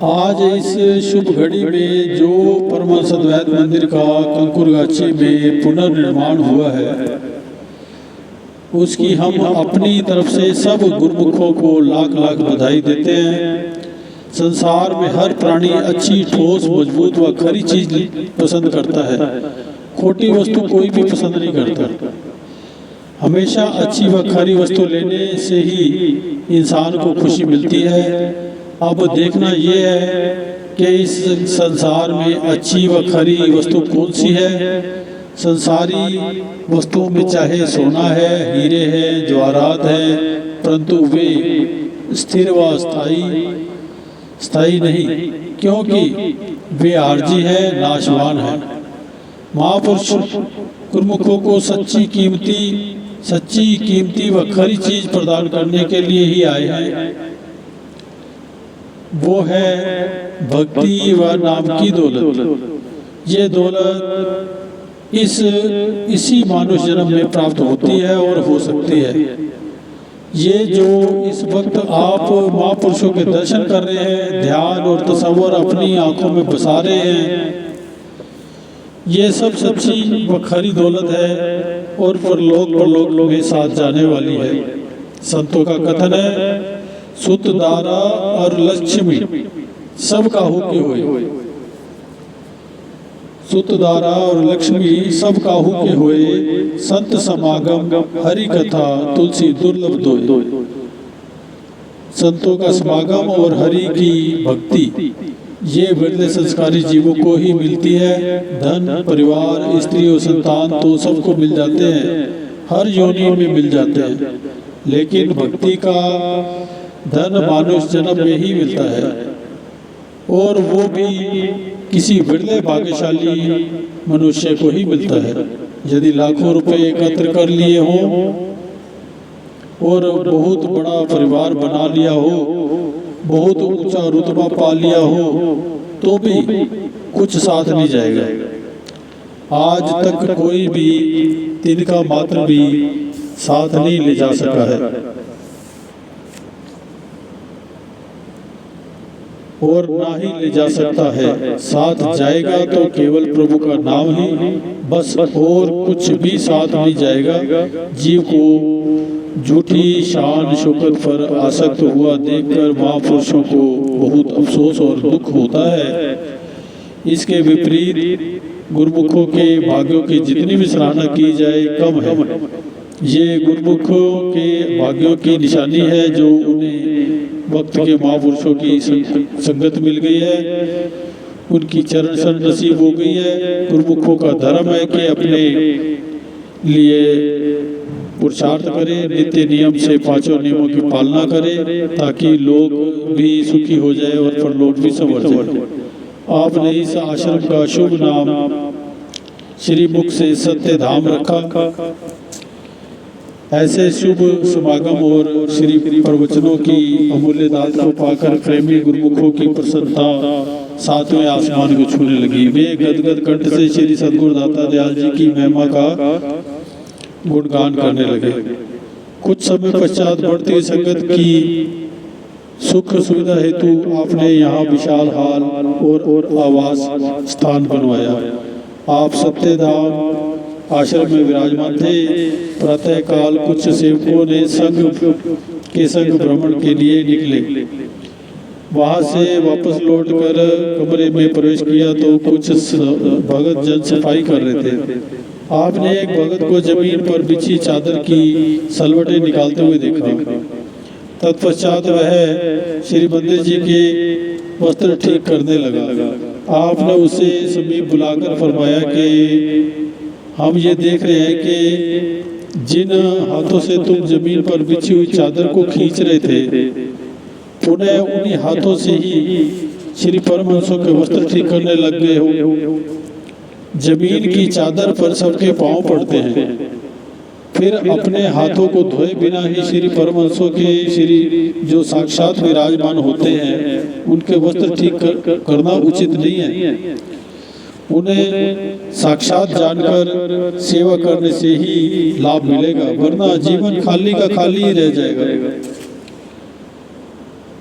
आज इस शुभ घड़ी में जो परमहंस अद्वैत मंदिर का कंकुरगाछी में पुनर्निर्माण हुआ है, उसकी हम अपनी तरफ से सब गुरुमुखों को लाख लाख बधाई देते हैं। संसार में हर प्राणी अच्छी, ठोस, मजबूत व खरी चीज पसंद करता है। खोटी वस्तु कोई भी पसंद नहीं करता। हमेशा अच्छी व खरी वस्तु लेने से ही इंसान को खुशी मिलती है। अब देखना यह है कि इस संसार में अच्छी व खरी वस्तु कौन सी है। संसारी वस्तुओं में चाहे सोना है, हीरे हैं, जवाहरात है, परंतु वे स्थिर व स्थायी नहीं, क्योंकि वे आर्जी है, नाशवान है। महापुरुष गुरुमुखों को सच्ची कीमती व खरी चीज प्रदान करने के लिए ही आए हैं। वो है भक्ति व नाम की दौलत। ये दौलत इसी मानुष जन्म में प्राप्त होती है और हो सकती है। ये जो इस वक्त आप महापुरुषों के दर्शन कर रहे हैं, ध्यान और तसव्वुर अपनी आंखों में बसा रहे हैं, ये सब सच्ची व खरी दौलत है और परलोक में साथ जाने वाली है। संतों का कथन है, सुत दारा और लक्ष्मी सब काहू के हुए। सुत दारा और लक्ष्मी सब काहू के हुए। संत समागम हरि कथा तुलसी दुर्लभ दोय। संतों का समागम और हरि की भक्ति ये बिरले संस्कारी जीवों को ही मिलती है। धन, परिवार, स्त्री और संतान तो सबको मिल जाते हैं, हर योनि में मिल जाते हैं, लेकिन भक्ति का धन मानुष जन्म में ही मिलता है, और वो भी किसी बिरले भाग्यशाली मनुष्य को ही मिलता है। यदि लाखों रुपए एकत्र कर लिए हों और बहुत बड़ा परिवार बना लिया हो, बहुत ऊंचा रुतबा पा लिया हो, तो भी कुछ साथ नहीं जाएगा। आज तक कोई भी तिनका मात्र भी साथ नहीं ले जा सका है, और ना ही ले जा सकता है। साथ जाएगा तो केवल प्रभु का नाम ही, बस, और कुछ भी साथ नहीं जाएगा। जीव को झूठी शान शौकत पर आसक्त हुआ देखकर महापुरुषों को बहुत अफसोस और दुख होता है। इसके विपरीत गुरुमुखों के भाग्यों की जितनी भी सराहना की जाए कम है। ये गुरुमुखों के भाग्यों की निशानी है जो उन्हें वक्त के महापुरुषों की संगत मिल गई है, उनकी चरण शरण नसीब हो गई है। गुरुमुखों का धर्म है कि अपने लिए पुरुषार्थ करे, नित्य नियम से पांचों नियमों की पालना करे, ताकि लोग भी सुखी हो जाए और परलोक भी संवर जाए। आपने इस आश्रम का शुभ नाम श्री मुख से सत्य धाम रखा। ऐसे शुभ समागम और श्री प्रवचनों की अमूल्य दात को पाकर प्रेमी गुरुमुखों की प्रसन्नता सातवें आसमान को छूने लगी। वे गदगद कंठ से श्री सद्गुरु दाता दयाल जी की महिमा का गुणगान करने लगे। कुछ समय पश्चात बढ़ती संगत की सुख सुविधा हेतु आपने यहाँ विशाल हाल और आवास स्थान बनवाया। आप सत्यधाम आश्रम में विराजमान थे। प्रातः काल कुछ सेवकों ने संग भ्रमण के लिए निकले। वहां से वापस लौटकर कमरे में प्रवेश किया तो कुछ भगत जन सफाई कर रहे थे। आपने एक भगत को जमीन पर बिछी चादर की सलवटें निकालते हुए देखा। तत्पश्चात वह श्री मंदिर जी के वस्त्र ठीक करने लगा। आपने उसे समीप बुलाकर फरमाया कि हम ये देख रहे हैं कि जिन हाथों से तुम जमीन पर बिछी हुई चादर को खींच रहे थे, पुनः उन्हीं हाथों से ही श्री परमहंसों के वस्त्र ठीक करने लग गए हो। जमीन की चादर पर सबके पांव पड़ते हैं, फिर अपने हाथों को धोए बिना ही श्री परमहंसों के श्री जो साक्षात विराजमान होते हैं उनके वस्त्र ठीक करना उचित नहीं है। उन्हें साक्षात जानकर सेवा करने से ही लाभ मिलेगा, वरना जीवन खाली का खाली ही रह जाएगा।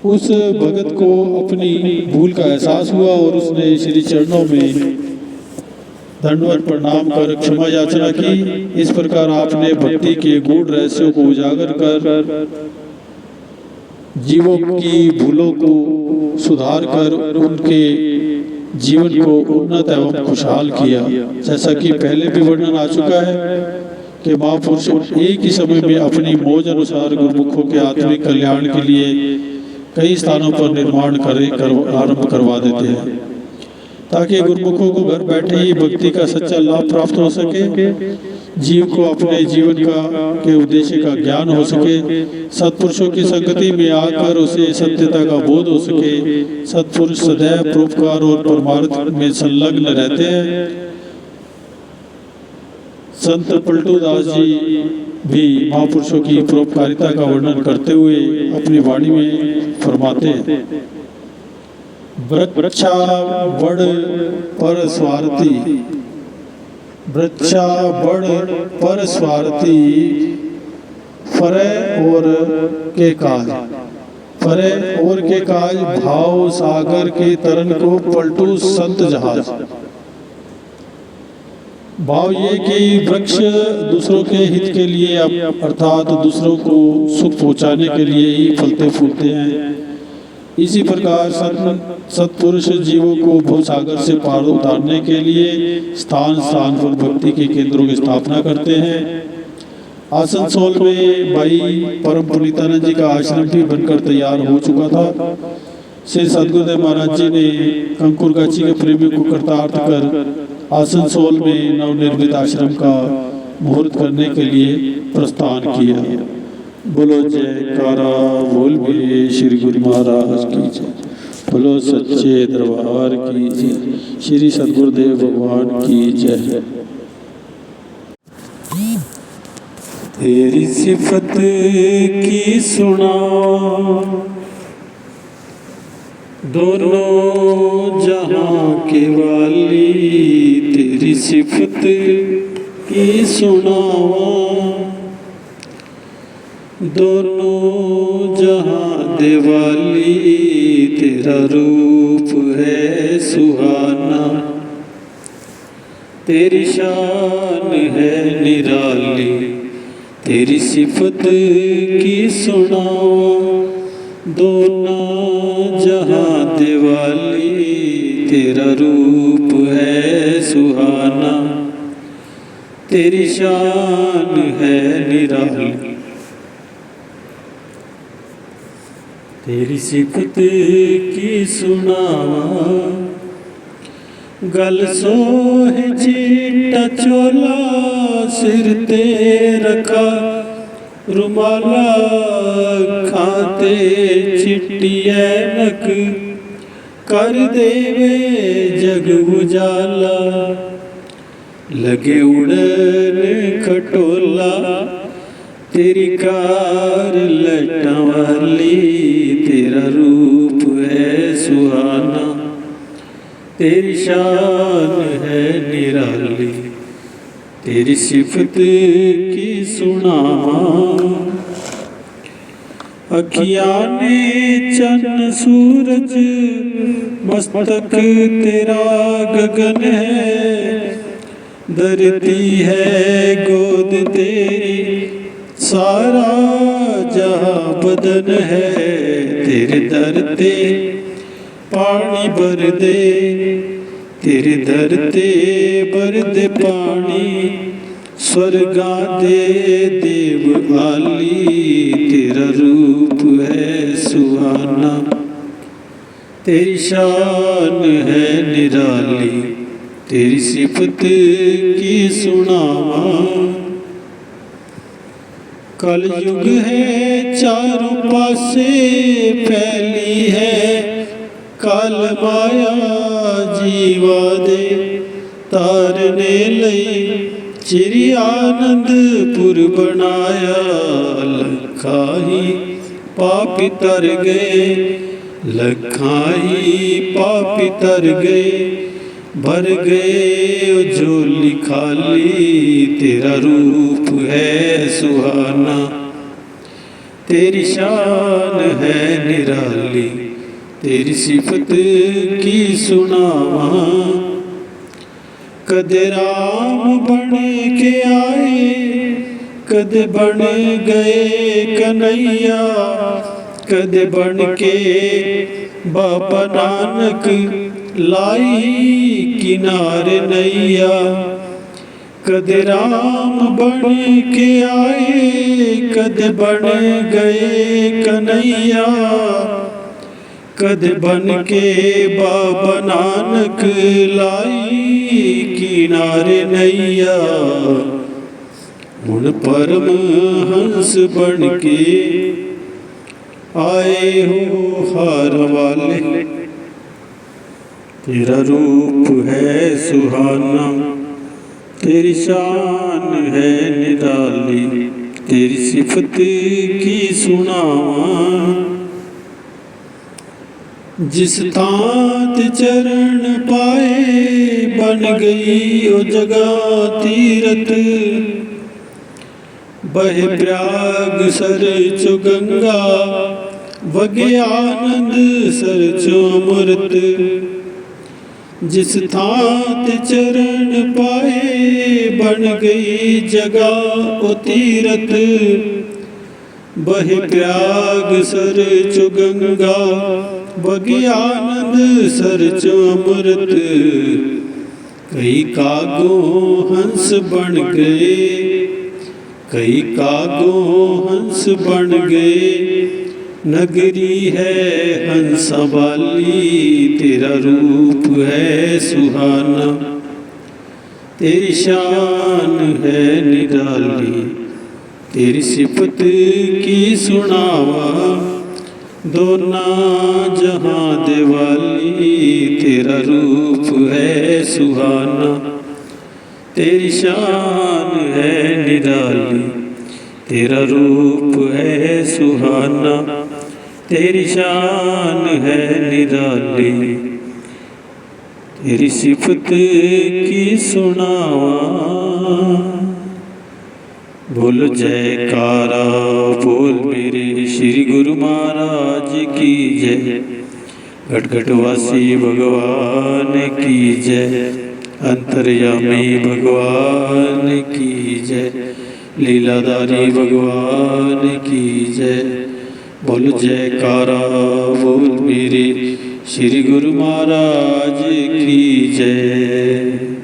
उस भगत को अपनी भूल का एहसास हुआ और उसने श्री चरणों में दंडवत प्रणाम कर क्षमा याचना की। इस प्रकार आपने भक्ति के गूढ़ रहस्यों को उजागर कर जीवों की भूलों को सुधार कर उनके जीवन को उन्नत एवं खुशहाल किया। जैसा कि पहले भी वर्णन आ चुका है कि महापुरुष एक ही समय में अपनी मौज अनुसार गुरुमुखों के आत्मिक कल्याण के लिए कई स्थानों पर निर्माण आरंभ करवा देते हैं, ताकि गुरुमुखों को घर बैठे ही भक्ति का सच्चा लाभ प्राप्त हो सके, जीव को अपने जीवन के उद्देश्य का ज्ञान हो सके, सत्पुरुषों की संगति में आकर उसे सत्यता का बोध हो सके। सत्पुरुष सदैव परोपकार और परमार्थ में संलग्न रहते हैं। संत पलटू दास जी भी महापुरुषों की परोपकारिता का वर्णन करते हुए अपनी वाणी में फरमाते हैं, वृक्षा बड़ पर स्वार्थी, वृक्षा बड़ पर स्वार्थी, फरे और के काज, फरे और के काज, भाव सागर के तरन को पलटू संत जहाज। भाव ये कि वृक्ष दूसरों के हित के लिए अर्थात दूसरों को सुख पहुंचाने के लिए ही फलते फूलते हैं। इसी प्रकार सत्पुरुष जीवों को भवसागर से पार उतारने के लिए स्थान स्थान पर भक्ति के केंद्रों की स्थापना करते हैं। आसनसोल में भाई परम पुनीतानंद जी का आश्रम भी बनकर तैयार हो चुका था। श्री सदगुरुदेव महाराज जी ने कंकुरगाची के प्रेमी को कृतार्थ कर आसनसोल में नवनिर्मित आश्रम का मुहूर्त करने के लिए प्रस्थान किया। बोलो जयकारा बोल भी श्री गुरु महाराज की जय, बोलो सच्चे दरबार की जय, श्री सदगुरुदेव भगवान की जय। तेरी सिफत की सुना दोनों जहां के वाली, तेरी सिफत की सुनावा दोनों जहां देवाली, तेरा रूप है सुहाना, तेरी शान है निराली, तेरी सिफत की सुनावा दोनों जहां देवाली, तेरा रूप है सुहाना, तेरी शान है निराली, तेरी सिफत की सुनावा। गल सोह चीटा चोला सिर ते रखा, रुमाला खाते चिट्टी ऐनक, कर देवे जग उजाला, लगे उड़न खटोला, तेरी कार लटा वाली, तेरा रूप है सुहाना, तेरी शान है निराली, तेरी सिफत की सुनावा। अखियाँ ने चन्न सूरज, मस्तक तेरा गगन है, धरती है गोद तेरी, सारा जहां बदन है, तेरे दर ते पानी भर दे, तेरे दर ते भर दे पानी, स्वर्गा दे देव आली, तेरा रूप है सुहाना। तेरी शान है निराली, तेरी सिफत की सुनावा। कल युग है चारों पासे फैली है, काल माया जीवा दे तारने लई। चिरी आनंदपुर बनाया, लखाई पापी तर गए, लखाई पापी तर गए। भर गए झोली खाली, तेरा रूप है सुहाना। तेरी शान है निराली, तेरी सिफत की सुनावा। कदे राम बन के आए, कदे बन गए कन्हैया। कदे बन के बाबा नानक लाई किनारे नैया। कदे राम बन के आए, कदे बन गए कन्हैया। कदे बन के बाबा नानक लाई किनारे नैया। हुण परम हंस बन के आए हो हार वाले, तेरा रूप है सुहाना। तेरी शान है निराली, तेरी सिफत की सुनावा। जिस तात चरण पाए, बन गई ओ जगह तीरथ। बहे प्रयाग सर चो गंगा, वगे आनंद सर चो अमृत। जिस थात चरण पाए, बन गई जगह ओ तीरथ। बहे प्रयाग सर चो गंगा, वगे आनंद सर चो अमृत। कई कागो हंस बन गए, कई कागो हंस बन गए। नगरी है हंसा वाली, तेरा रूप है सुहाना। तेरी शान है निराली, तेरी सिफत की सुनावा। दोना जहां देवाली, तेरा रूप है सुहाना। तेरी शान है निराली, तेरा रूप है सुहाना। तेरी शान है निराली, तेरी सिफत की सुनावा। बोल जयकारा बोल मेरे श्री गुरु महाराज की जय। घटघटवासी भगवान की जय, अंतर्यामी भगवान की जय, लीलाधारी भगवान की जय। बोल जयकारा बोल मेरे श्री गुरु महाराज की जय।